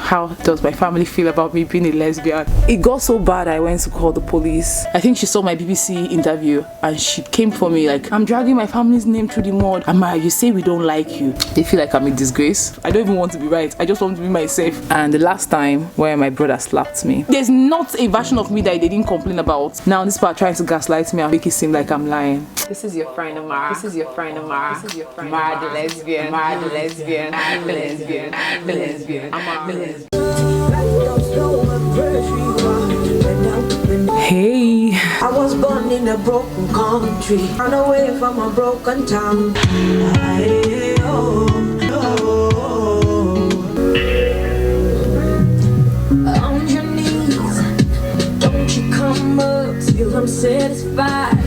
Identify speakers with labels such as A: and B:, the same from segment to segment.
A: how does my family feel about me being a lesbian. It got so bad I went to call the police. I think she saw my BBC interview and she came for me like, I'm dragging my family's name through the mud. Amma, you say we don't like you. They feel like I'm a disgrace. I don't even want to be right. I just want to be myself. And the last time where my brother slapped me, there's not a version of me that they didn't complain about. Now this part trying to gaslight me and make it seem like I'm lying. This is your friend Amara. This is your friend Amara. This is your friend Amara the lesbian. Amara the lesbian. The lesbian. The lesbian. Amara the lesbian. Hey.
B: I was born in a broken country, run away from a broken town. On your knees, don't you come up till I'm satisfied.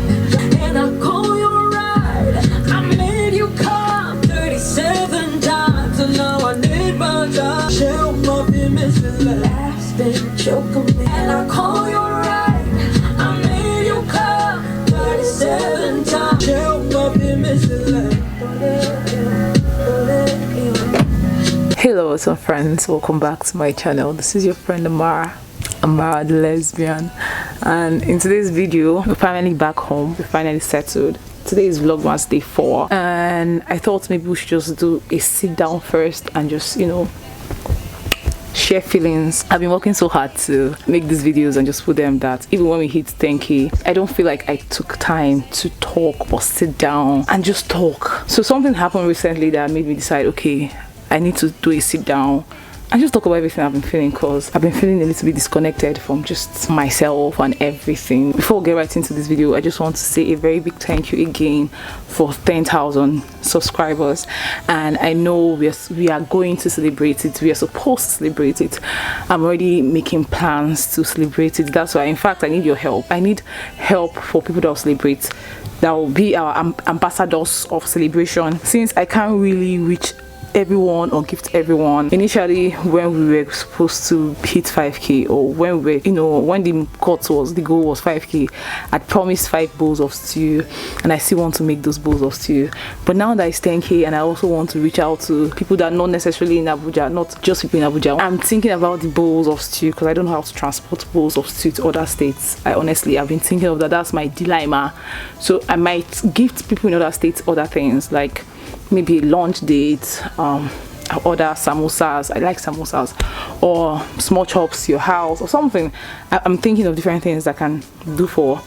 B: And I call you a ride. I made you come 37 times, and now I need my job. Shell my image and laughs been choking me. And I call you a ride. I made you come 37 times. Shell my image and laughs.
A: Hello, what's up, friends? Welcome back to my channel. This is your friend Amara the lesbian, and in today's video we're finally back home. We're finally settled. Today is vlogmas day 4, and I thought maybe we should just do a sit down first and just, you know, share feelings. I've been working so hard to make these videos and just put them that even when we hit 10k, I don't feel like I took time to talk or sit down and just talk. So something happened recently that made me decide, okay, I need to do a sit down and just talk about everything I've been feeling, because I've been feeling a little bit disconnected from just myself and everything. Before we get right into this video, I just want to say a very big thank you again for 10,000 subscribers, and I know we are going to celebrate it. We are supposed to celebrate it. I'm already making plans to celebrate it. That's why, in fact, I need your help. I need help for people that will celebrate, that will be our ambassadors of celebration, since I can't really reach everyone or gift everyone. Initially, when we were supposed to hit 5k, or when we were, you know, when the goal was 5k, I'd promised 5 bowls of stew, and I still want to make those bowls of stew. But now that it's 10k and I also want to reach out to people that are not necessarily in Abuja, not just people in Abuja, I'm thinking about the bowls of stew, because I don't know how to transport bowls of stew to other states. I've been thinking of that. That's my dilemma. So I might gift people in other states other things, like maybe a lunch date, order samosas. I like samosas, or small chops to your house or something. I'm thinking of different things I can do for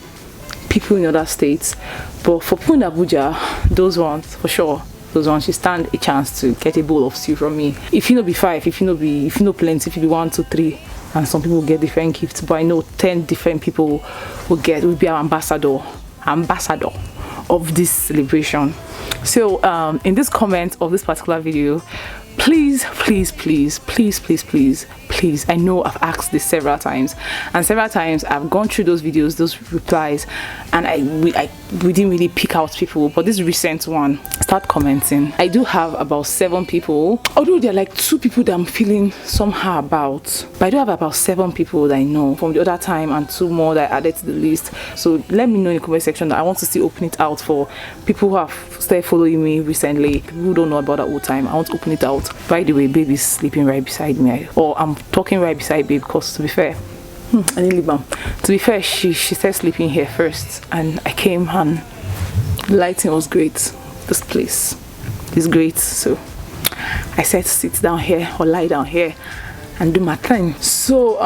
A: people in other states. But for people in Abuja, those ones for sure, those ones should stand a chance to get a bowl of stew from me. If you know be 5, if you know plenty, if you be 1, 2, 3, and some people will get different gifts, but I know 10 different people will be our ambassador of this celebration. So in this comment of this particular video, please, I know I've asked this several times, and several times I've gone through those videos, those replies, and we didn't really pick out people. But this recent one, start commenting. I do have about 7 people, although there are like 2 people that I'm feeling somehow about, but I do have about 7 people that I know from the other time, and 2 more that I added to the list. So let me know in the comment section that I want to still open it out for people who have started following me recently, people who don't know about that old time. I want to open it out. By the way, babe is sleeping right beside me, or I'm talking right beside babe, because to be fair, she started sleeping here first, and I came and the lighting was great. This place is great, so I said sit down here or lie down here and do my thing. So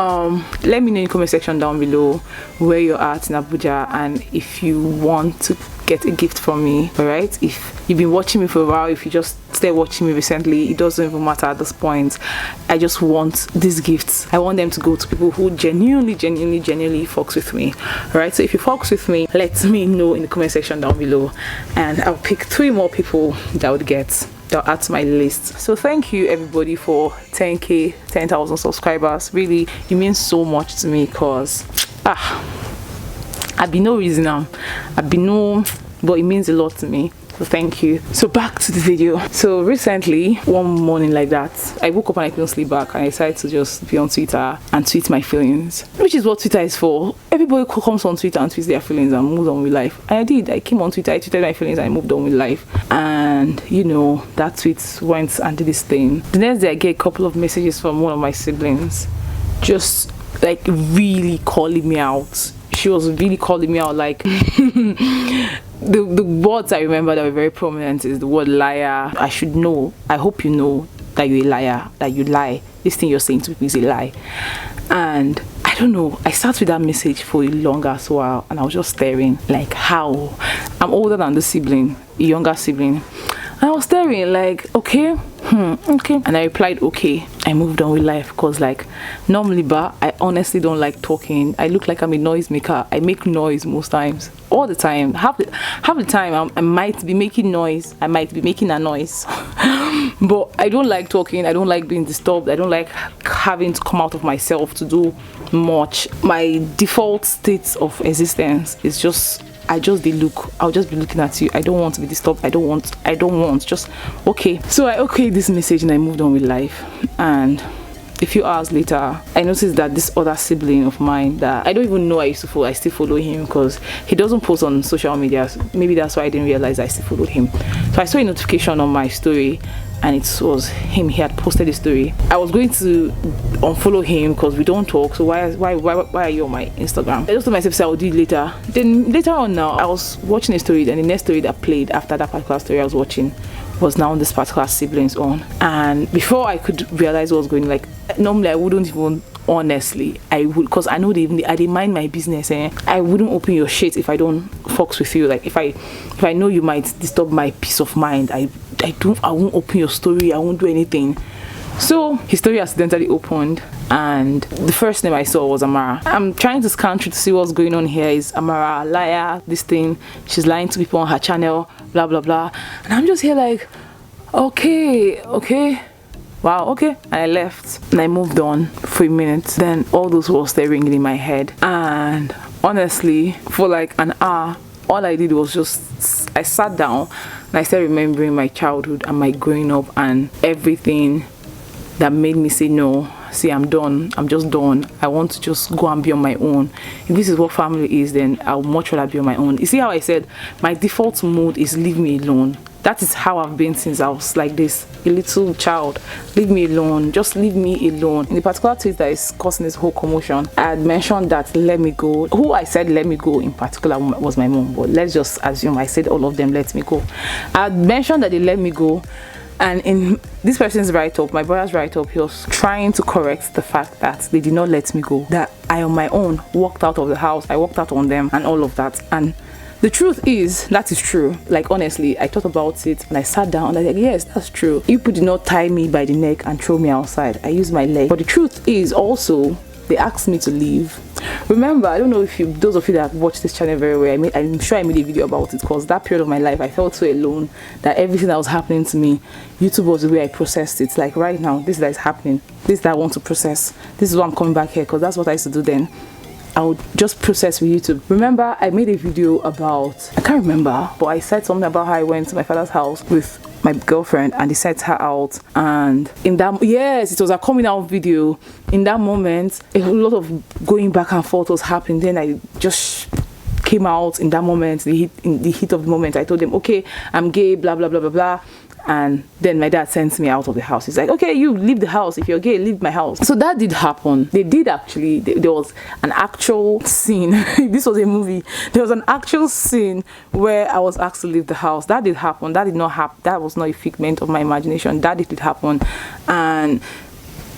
A: let me know in the comment section down below where you're at in Abuja, and if you want to get a gift from me. All right, if you've been watching me for a while, if you just started watching me recently, it doesn't even matter at this point. I just want these gifts, I want them to go to people who genuinely fucks with me. All right, so if you fucks with me, let me know in the comment section down below, and I'll pick 3 more people that would get, that add to my list. So thank you everybody for 10,000 subscribers. Really, it means so much to me, because I've been no reason now, but it means a lot to me. So thank you. So back to the video. So recently, one morning like that, I woke up and I couldn't sleep back, and I decided to just be on Twitter and tweet my feelings, which is what Twitter is for. Everybody comes on Twitter and tweets their feelings and moves on with life. And I did. I came on Twitter, I tweeted my feelings, and I moved on with life. And you know, that tweet went and did this thing. The next day I get a couple of messages from one of my siblings, just like really calling me out. She was really calling me out, like the words I remember that were very prominent is the word liar. I should know, I hope you know that you're a liar, that you lie. This thing you're saying to people is a lie. And I don't know, I sat with that message for a longer while, and I was just staring, like, how? I'm older than the sibling, a younger sibling. And I was staring like, okay, okay. And I replied, okay. I moved on with life, because like normally, but I honestly don't like talking. I look like I'm a noisemaker. I make noise most times, all the time. Half the time I might be making noise. I might be making a noise, but I don't like talking. I don't like being disturbed. I don't like having to come out of myself to do much. My default state of existence is just, I'll just be looking at you. I don't want to be disturbed. I don't want, just okay. So I okayed this message and I moved on with life. And a few hours later, I noticed that this other sibling of mine that I don't even know I used to follow, I still follow him because he doesn't post on social media. Maybe that's why I didn't realize I still followed him. So I saw a notification on my story, and it was him. He had posted a story. I was going to unfollow him because we don't talk, so why are you on my Instagram? I just told myself, so I'll do it later. Then later on, now I was watching a story, and the next story that played after that particular story I was watching was now this particular sibling's own. And before I could realize what was going on, like normally I wouldn't even, honestly I would, because I know they mind my business, and I wouldn't open your shit if I don't fucks with you. Like if I know you might disturb my peace of mind, I won't open your story. I won't do anything. So his story accidentally opened, and the first name I saw was Amara. I'm trying to scan through to see what's going on here. Is Amara a liar? This thing, she's lying to people on her channel, blah blah blah. And I'm just here like, okay, wow, okay. And I left and I moved on for a minute. Then all those words started ringing in my head, and honestly, for like an hour, all I did was just, I sat down and I started remembering my childhood and my growing up and everything that made me say, no, see, I'm done. I'm just done. I want to just go and be on my own. If this is what family is, then I'll much rather be on my own. You see how I said my default mode is leave me alone. That is how I've been since I was like this, a little child. Leave me alone. Just leave me alone. In the particular tweet that is causing this whole commotion, I had mentioned that let me go. Who I said let me go in particular was my mom, but let's just assume I said all of them let me go. I had mentioned that they let me go, and in this person's write-up, my brother's write-up, he was trying to correct the fact that they did not let me go, that I on my own walked out of the house, I walked out on them and all of that. And the truth is, that is true. Like honestly, I thought about it and I sat down and I said, yes, that's true. You people did not tie me by the neck and throw me outside. I used my leg. But the truth is also, they asked me to leave. Remember, I don't know if those of you that watch this channel very well, I'm sure I made a video about it, because that period of my life I felt so alone that everything that was happening to me, YouTube was the way I processed it. Like right now, this that is happening, this that I want to process, this is why I'm coming back here, because that's what I used to do then. I would just process with YouTube. Remember, I made a video about, I can't remember, but I said something about how I went to my father's house with my girlfriend and they set her out, and in that, yes, it was a coming out video. In that moment, a lot of going back and forth was happening. Then I just came out in that moment, in the heat of the moment. I told them, okay, I'm gay, blah blah blah blah blah. And then my dad sends me out of the house. He's like, okay, you leave the house. If you're gay, leave my house. So that did happen. They did actually. There was an actual scene. This was a movie. There was an actual scene where I was asked to leave the house. That did happen. That did not happen. That was not a figment of my imagination. That did happen. And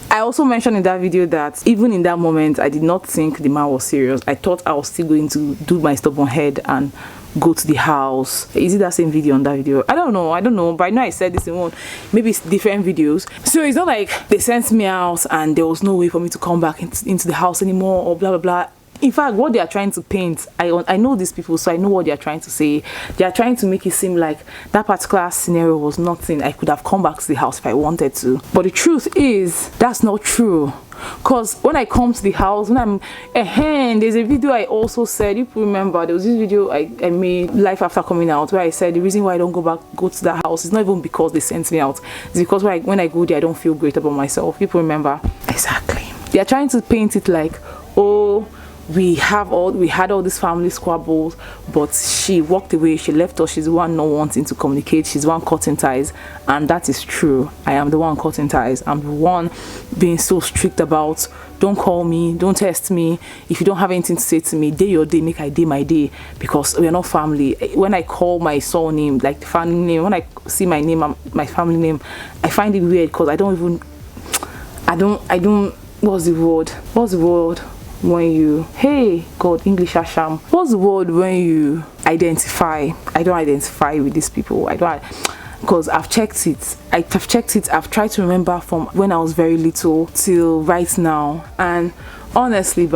A: I also mentioned in that video that even in that moment, I did not think the man was serious. I thought I was still going to do my stubborn head and go to the house. Is it that same video on that video? I don't know, but I know I said this in one, maybe it's different videos. So it's not like they sent me out and there was no way for me to come back into the house anymore or blah blah blah. In fact, what they are trying to paint, I know these people, so I know what they are trying to say. They are trying to make it seem like that particular scenario was nothing. I could have come back to the house if I wanted to. But the truth is, that's not true. Because when I come to the house, when I'm there's a video I also said, if you remember, there was this video I made life after coming out, where I said the reason why I don't go to that house is not even because they sent me out, it's because when I go there I don't feel great about myself. People remember. Exactly. They are trying to paint it like, oh, we had all these family squabbles, but she walked away, she left us, she's the one not wanting to communicate, she's the one cutting ties. And that is true. I am the one cutting ties. I'm the one being so strict about, don't call me, don't text me, if you don't have anything to say to me, day your day, make I day my day, because we are not family. When I call my surname, like the family name, when I see my name and my family name, I find it weird, because I don't what's the word when you, hey God, English Asham, what's the word when you identify? I don't identify with these people. Because I've checked it. I've tried to remember from when I was very little till right now. And honestly,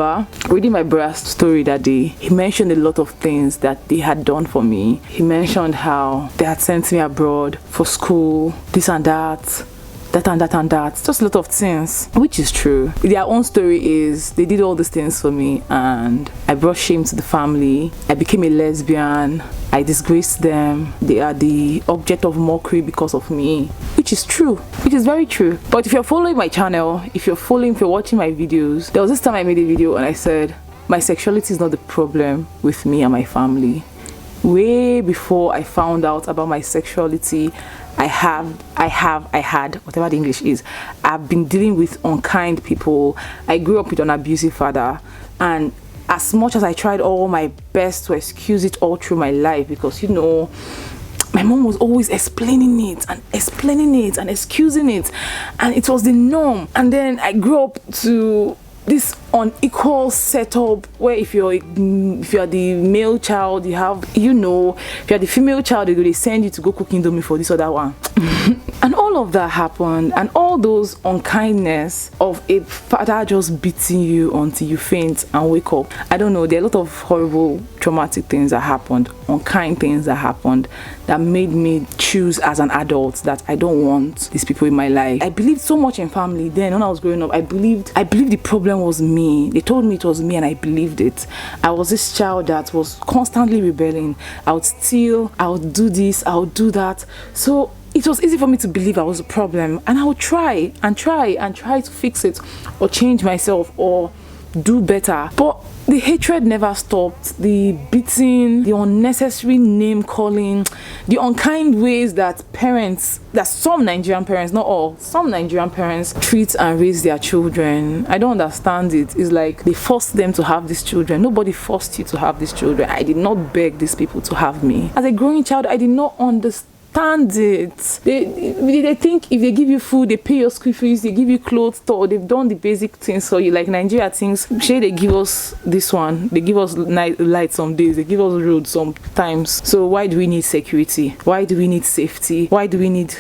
A: reading my brother's story that day, he mentioned a lot of things that they had done for me. He mentioned how they had sent me abroad for school, this and that, just a lot of things, which is true. Their own story is they did all these things for me, and I brought shame to the family. I became a lesbian. I disgraced them. They are the object of mockery because of me, which is true, which is very true. But if you're following my channel, if you're watching my videos, there was this time I made a video and I said my sexuality is not the problem with me and my family. Way before I found out about my sexuality, I had, whatever the English is, I've been dealing with unkind people. I grew up with an abusive father, and as much as I tried all my best to excuse it all through my life, because my mom was always explaining it and excusing it, and it was the norm. And then I grew up to this unequal setup where if you're the male child, you have, if you're the female child, they send you to go cook indomie for this or that one. And all of that happened, and all those unkindness of a father just beating you until you faint and wake up. I don't know, there are a lot of horrible traumatic things that happened, unkind things that happened, that made me choose as an adult that I don't want these people in my life. I believed so much in family then. When I was growing up, I believed the problem was me. They told me it was me, and I believed it. I was this child that was constantly rebelling. I would steal, I would do this, I would do that. So it was easy for me to believe I was a problem, and I would try to fix it or change myself or do better. But the hatred never stopped. The beating, the unnecessary name calling, the unkind ways that some Nigerian parents, not all, some Nigerian parents treat and raise their children. I don't understand it. It's like they forced them to have these children. Nobody forced you to have these children. I did not beg these people to have me. As a growing child, I did not understand it. They think if they give you food, they pay your school fees, they give you clothes, or they've done the basic things for you. Like Nigeria things, they give us this one, they give us light some days, they give us roads sometimes. So why do we need security? Why do we need safety? Why do we need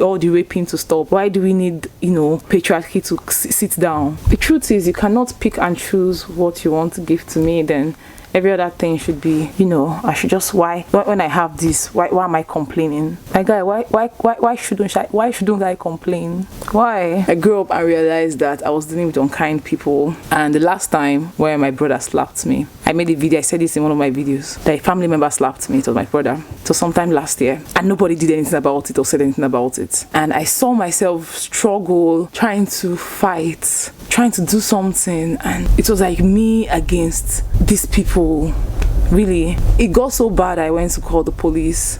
A: all the raping to stop? Why do we need patriarchy to sit down? The truth is, you cannot pick and choose what you want to give to me. Then every other thing should be, I should just, when I have this, why am I complaining? My guy, why shouldn't I complain? Why? I grew up and realized that I was dealing with unkind people. And the last time where my brother slapped me, I made a video, I said this in one of my videos, that a family member slapped me. It was my brother. So sometime last year, and nobody did anything about it or said anything about it. And I saw myself struggle, trying to fight, trying to do something, and it was like me against these people. Really, it got so bad I went to call the police,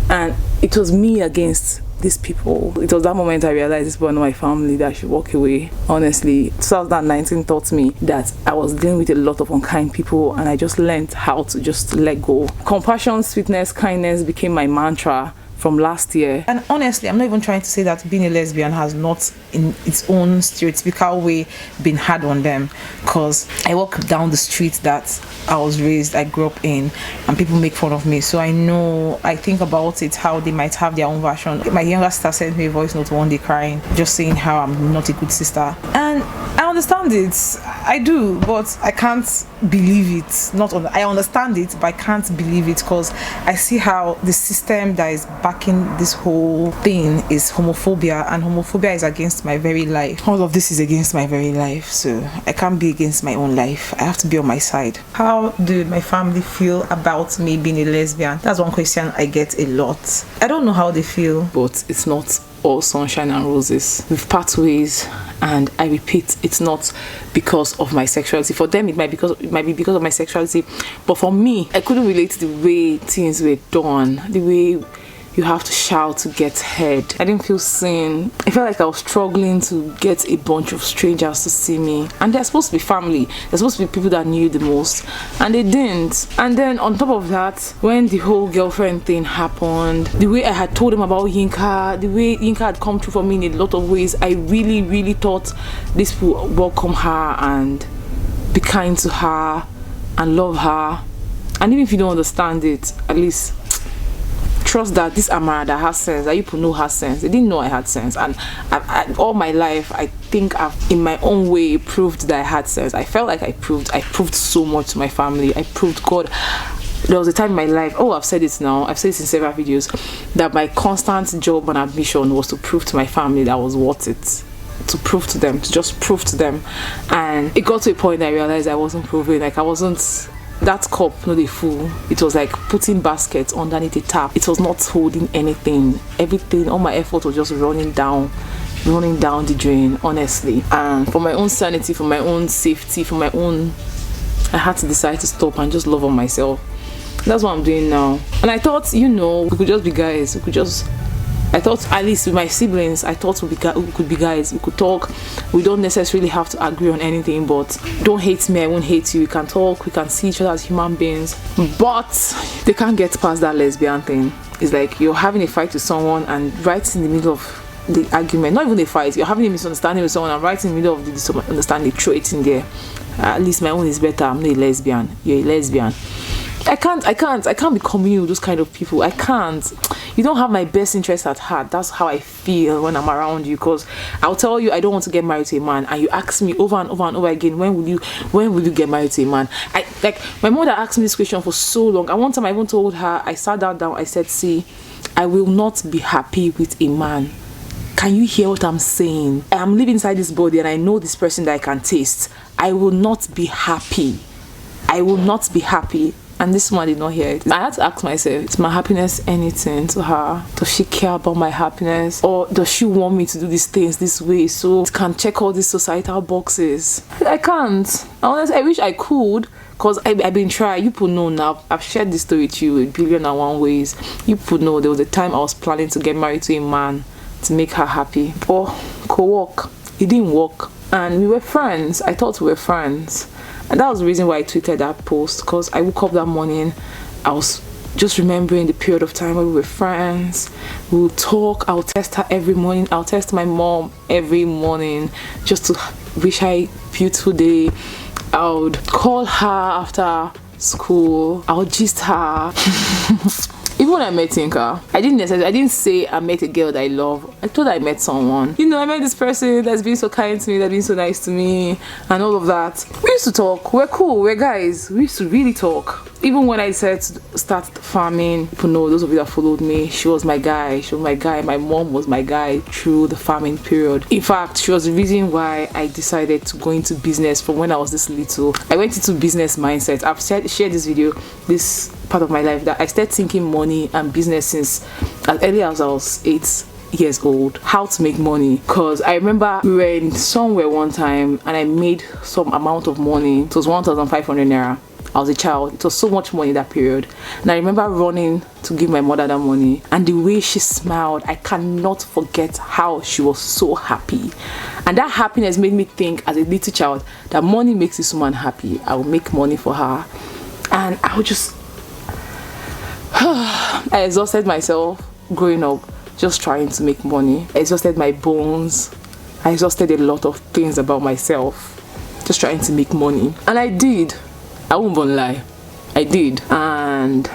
A: and it was me against these people. It was that moment I realized this was not my family, that I should walk away. Honestly, 2019 taught me that I was dealing with a lot of unkind people, and I just learned how to just let go. Compassion, sweetness, kindness became my mantra from last year. And honestly, I'm not even trying to say that being a lesbian has not in its own stereotypical way been hard on them, because I walk down the street that I was raised, I grew up in, and people make fun of me. So I think about it, how they might have their own version. My younger sister sent me a voice note one day crying, just saying how I'm not a good sister. And I understand it, I do, but I can't believe it. I understand it, but I can't believe it, because I see how the system that is backing this whole thing is homophobia, and homophobia is against my very life. All of this is against my very life, so I can't be against my own life. I have to be on my side. How do my family feel about me being a lesbian? That's one question I get a lot. I don't know how they feel, but it's not all sunshine and roses. We've part ways, and I repeat, it's not because of my sexuality. For them it might be because of my sexuality, but for me, I couldn't relate to the way things were done, the way you have to shout to get heard. I didn't feel seen. I felt like I was struggling to get a bunch of strangers to see me, and they're supposed to be family, they're supposed to be people that knew the most, and they didn't. And then on top of that, when the whole girlfriend thing happened, the way I had told them about Yinka, the way Yinka had come through for me in a lot of ways, I really thought this people welcome her and be kind to her and love her. And even if you don't understand it, at least trust that this Amara that has sense, that you people know has sense. They didn't know I had sense, and all my life I think I've in my own way proved that I had sense. I felt like I proved so much to my family. I proved God. There was a time in my life, I've said it now, I've said it in several videos, that my constant job and ambition was to prove to my family that I was worth it. To prove to them, to just prove to them. And it got to a point that I realized I wasn't proving, like I wasn't that cup, not a fool. It was like putting baskets underneath a tap. It was not holding anything. Everything, all my effort was just running down the drain, honestly. And for my own sanity, for my own safety, I had to decide to stop and just love on myself. That's what I'm doing now. And I thought, we could just be guys. I thought, at least with my siblings, I thought we could be guys. We could talk. We don't necessarily have to agree on anything, but don't hate me, I won't hate you. We can talk, we can see each other as human beings. But they can't get past that lesbian thing. It's like you're having a fight with someone, and right in the middle of the argument, not even a fight, you're having a misunderstanding with someone, and right in the middle of the misunderstanding, throw it in there. At least my own is better. I'm not a lesbian. You're a lesbian. I can't be communing with those kind of people. I can't. You don't have my best interest at heart. That's how I feel when I'm around you, because I'll tell you I don't want to get married to a man, and you ask me over and over and over again, when will you get married to a man? My mother asked me this question for so long, and one time I even told her, I sat down, I said, see, I will not be happy with a man. Can you hear what I'm saying? I am living inside this body, and I know this person that I can taste. I will not be happy. I will not be happy. And this one did not hear it. I had to ask myself, is my happiness anything to her? Does she care about my happiness? Or does she want me to do these things this way so it can check all these societal boxes? I can't. Honestly, I wish I could, because I've been trying. You people know now. I've shared this story with you a billion and one ways. You people know there was a time I was planning to get married to a man to make her happy. Or co-work. It didn't work. And we were friends. I thought we were friends. And that was the reason why I tweeted that post, because I woke up that morning, I was just remembering the period of time where we were friends. We would talk. I'll text her every morning. I'll text my mom every morning just to wish her a beautiful day. I would call her after school. I would gist her. Even when I met Yinka, I didn't say I met a girl that I love. I thought I met someone. I met this person that's been so kind to me, that's been so nice to me, and all of that. We used to talk. We're cool. We're guys. We used to really talk. Even when I decided to start farming, people know, those of you that followed me, she was my guy. She was my guy. My mom was my guy through the farming period. In fact, she was the reason why I decided to go into business from when I was this little. I went into business mindset. I've shared this video, this part of my life, that I started thinking money and business since as early as I was 8 years old. How to make money, because I remember we were in somewhere one time and I made some amount of money. It was 1,500 naira. I was a child. It was so much money that period, and I remember running to give my mother that money, and the way she smiled, I cannot forget how she was so happy. And that happiness made me think as a little child that money makes this woman happy. I will make money for her. And I would just I exhausted myself growing up just trying to make money. I exhausted my bones. I exhausted a lot of things about myself just trying to make money. And I did. I won't even lie. I did. And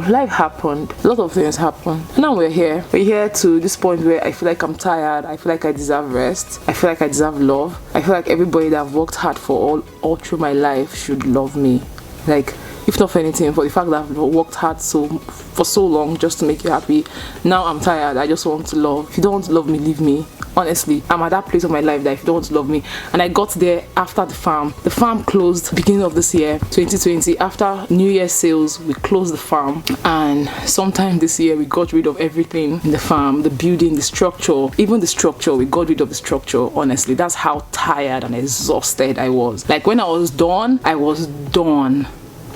A: life happened. A lot of things happened. And now we're here. We're here to this point where I feel like I'm tired. I feel like I deserve rest. I feel like I deserve love. I feel like everybody that I've worked hard for all through my life should love me. Like, if not for anything, for the fact that I've worked hard for so long just to make you happy. Now I'm tired. I just want to love. If you don't want to love me, leave me. Honestly, I'm at that place of my life that if you don't want to love me, and I got there after the farm closed beginning of this year 2020. After New Year's sales, we closed the farm, and sometime this year we got rid of everything in the farm, the building, the structure, even the structure. We got rid of the structure. Honestly, that's how tired and exhausted I was. Like when I was done, I was done.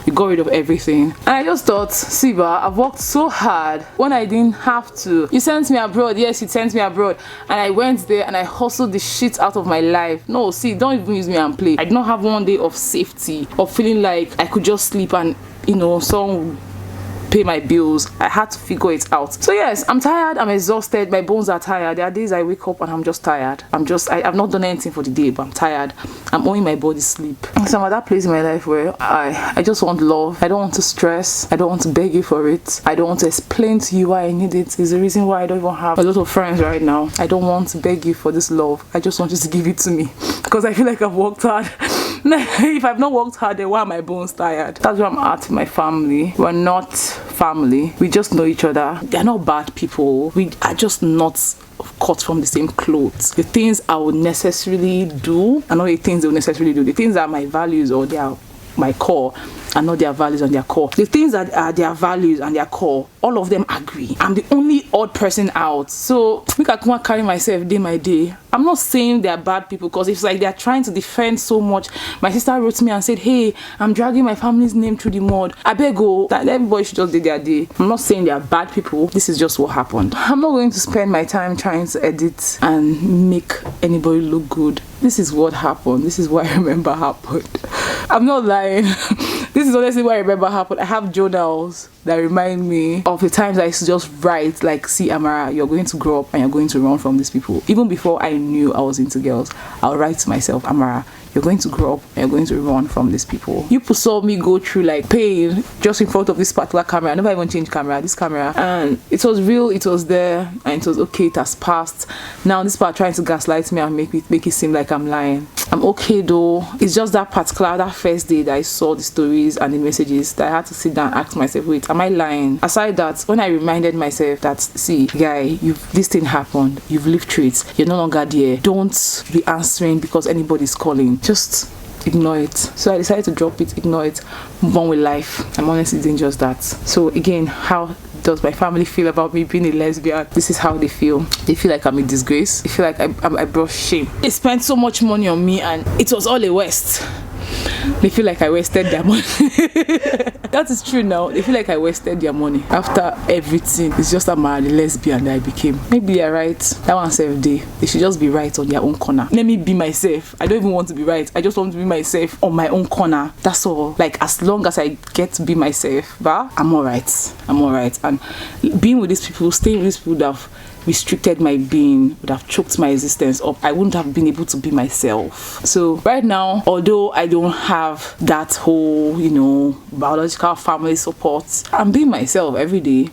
A: We got rid of everything, and I just thought, Siba, I've worked so hard when I didn't have to. You sent me abroad. Yes, you sent me abroad, and I went there and I hustled the shit out of my life. No, see, don't even use me and play. I did not have one day of safety, of feeling like I could just sleep and, you know, someone pay my bills. I had to figure it out. So yes, I'm tired, I'm exhausted, my bones are tired. There are days I wake up and I'm just tired. I've not done anything for the day, but I'm tired. I'm owing my body sleep. So I'm at that place in my life where I just want love. I don't want to stress. I don't want to beg you for it. I don't want to explain to you why I need it. It's the reason why I don't even have a lot of friends right now. I don't want to beg you for this love. I just want you to give it to me, because I feel like I've worked hard. If I've not worked hard, then why are my bones tired? That's where I'm at with my family. We're not family. We just know each other. They're not bad people. We are just not cut from the same clothes. The things I would necessarily do are not the things they will necessarily do. The things that are my values or they are my core are not their values and their core. The things that are their values and their core, all of them agree. I'm the only odd person out. So we can carry myself day by day. I'm not saying they're bad people, because it's like they're trying to defend so much. My sister wrote to me and said, hey, I'm dragging my family's name through the mud. I beg you, that everybody should just do their day. I'm not saying they're bad people. This is just what happened. I'm not going to spend my time trying to edit and make anybody look good. This is what happened. This is what I remember happened. I'm not lying. This is honestly what I remember happened. I have journals that remind me of the times I used to just write, like, see, Amara, you're going to grow up and you're going to run from these people. Even before I knew I was into girls, I'll write to myself, Amara, you're going to grow up and you're going to run from these people. You saw me go through like pain just in front of this particular camera. I never even changed this camera, and it was real, it was there, and it was okay. It has passed. Now this part trying to gaslight me and make it seem like I'm lying. I'm okay though. It's just that first day that I saw the stories and the messages that I had to sit down and ask myself, wait, am I lying? Aside that, when I reminded myself that, see, guy, this thing happened, you've lived through it, you're no longer there, don't be answering because anybody's calling, just ignore it. So I decided to drop it, ignore it, move on with life. I'm honestly doing just that. So again, how does my family feel about me being a lesbian? This is how they feel. They feel like I'm a disgrace. They feel like I brought shame. They spent so much money on me and it was all a waste. They feel like I wasted their money. That is true now. They feel like I wasted their money after everything. It's just a the lesbian that I became. Maybe they're right. That one self day. They should just be right on their own corner. Let me be myself. I don't even want to be right. I just want to be myself on my own corner. That's all. Like, as long as I get to be myself, but I'm alright. I'm alright. And being with these people, staying with these people that have restricted my being, would have choked my existence up. I wouldn't have been able to be myself. So right now, although I don't have that whole, you know, biological family support, I'm being myself every day.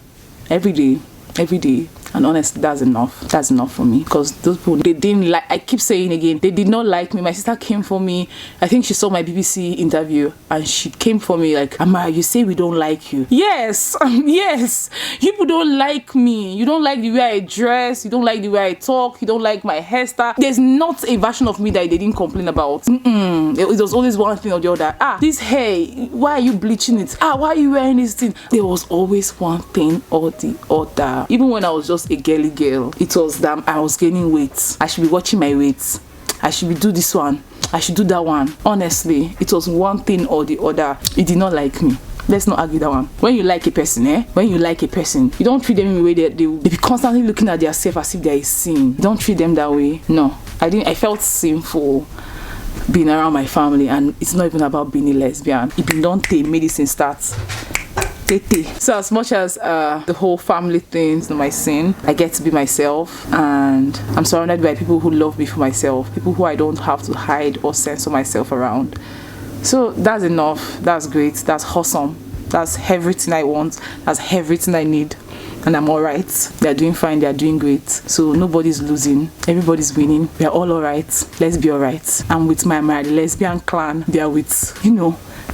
A: And honestly, that's enough for me, because those people, they didn't like, I keep saying again, they did not like me. My sister came for me. I think she saw my BBC interview and she came for me like, Amara, you say we don't like you. Yes, yes, people don't like me. You don't like the way I dress, you don't like the way I talk, you don't like my hairstyle. There's not a version of me that they didn't complain about. It was always one thing or the other. This hair, why are you bleaching it? Why are you wearing this thing? There was always one thing or the other. Even when I was just a girly girl, it was that I was gaining weight. I should be watching my weight. I should do this one. I should do that one. Honestly, it was one thing or the other. It did not like me. Let's not argue that one. When you like a person, you don't treat them in a way that they be constantly looking at themselves as if they're a sin. You don't treat them that way. No, I felt sinful being around my family, and it's not even about being a lesbian. It been done till medicine starts. So as much as the whole family thing's not my sin, I get to be myself, and I'm surrounded by people who love me for myself, people who I don't have to hide or censor myself around. So that's enough. That's great. That's awesome. That's everything I want. That's everything I need. And I'm alright. They're doing fine. They're doing great. So nobody's losing. Everybody's winning. We're all alright. Let's be alright. I'm with my lesbian clan. They're with,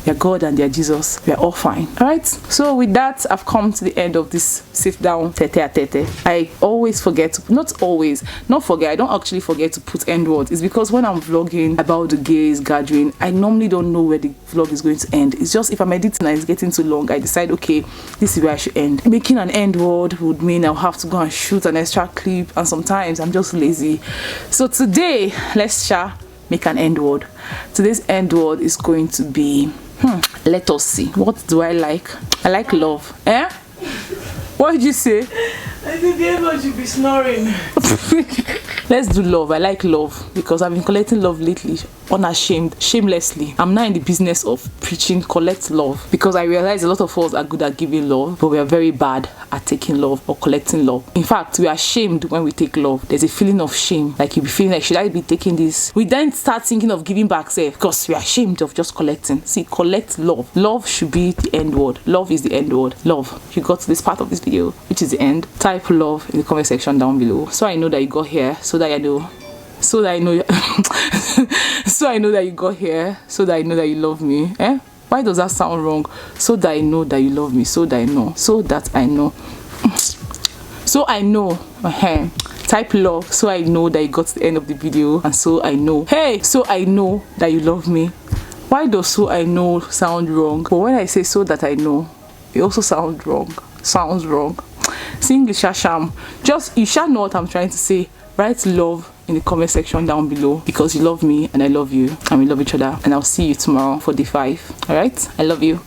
A: their God and their Jesus, we are all fine. All right, so with that, I've come to the end of this sit down tete-a-tete. I always forget to, not forget, I don't actually forget to put end words. It's because when I'm vlogging about the gays gathering, I normally don't know where the vlog is going to end. It's just if I'm editing and it's getting too long, I decide, okay, this is where I should end. Making an end word would mean I'll have to go and shoot an extra clip, and sometimes I'm just lazy. So today, let's make an end word. Today's end word is going to be let us see. What do I like? I like love. Eh? What did you say?
B: I think the end word should be snoring.
A: Let's do love. I like love because I've been collecting love lately, unashamed, shamelessly. I'm now in the business of preaching collect love because I realize a lot of us are good at giving love, but we are very bad at taking love or collecting love. In fact, we are ashamed when we take love. There's a feeling of shame, like you'll be feeling like, should I be taking this? We then start thinking of giving back, say, because we are ashamed of just collecting. See, collect love. Love should be the end word. Love is the end word. Love. If you got to this part of this video, which is the end, type love in the comment section down below, so I know that you got here, so that I know so that I know so I know that you got here, so that I know that you love me. Why does that sound wrong? So that I know that you love me, so that I know, so that I know, so I know. Type love so I know that you got to the end of the video, and so I know, hey, so I know that you love me. Why does so I know sound wrong? But when I say so that I know, it also sounds wrong. See, English sham. Just, you shall know what I'm trying to say. Write love in the comment section down below because you love me and I love you and we love each other, and I'll see you tomorrow for day 5. All right, I love you.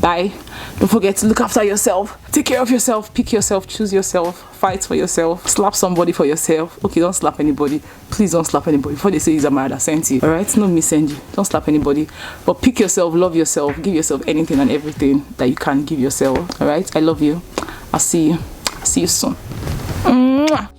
A: Bye. Don't forget to look after yourself, take care of yourself, pick yourself, choose yourself, fight for yourself, slap somebody for yourself. Okay, don't slap anybody, please don't slap anybody before they say it's Amara that sent you. All right, no, me send you. Don't slap anybody, but pick yourself, love yourself, give yourself anything and everything that you can give yourself. All right, I love you. I'll see you soon. Mwah.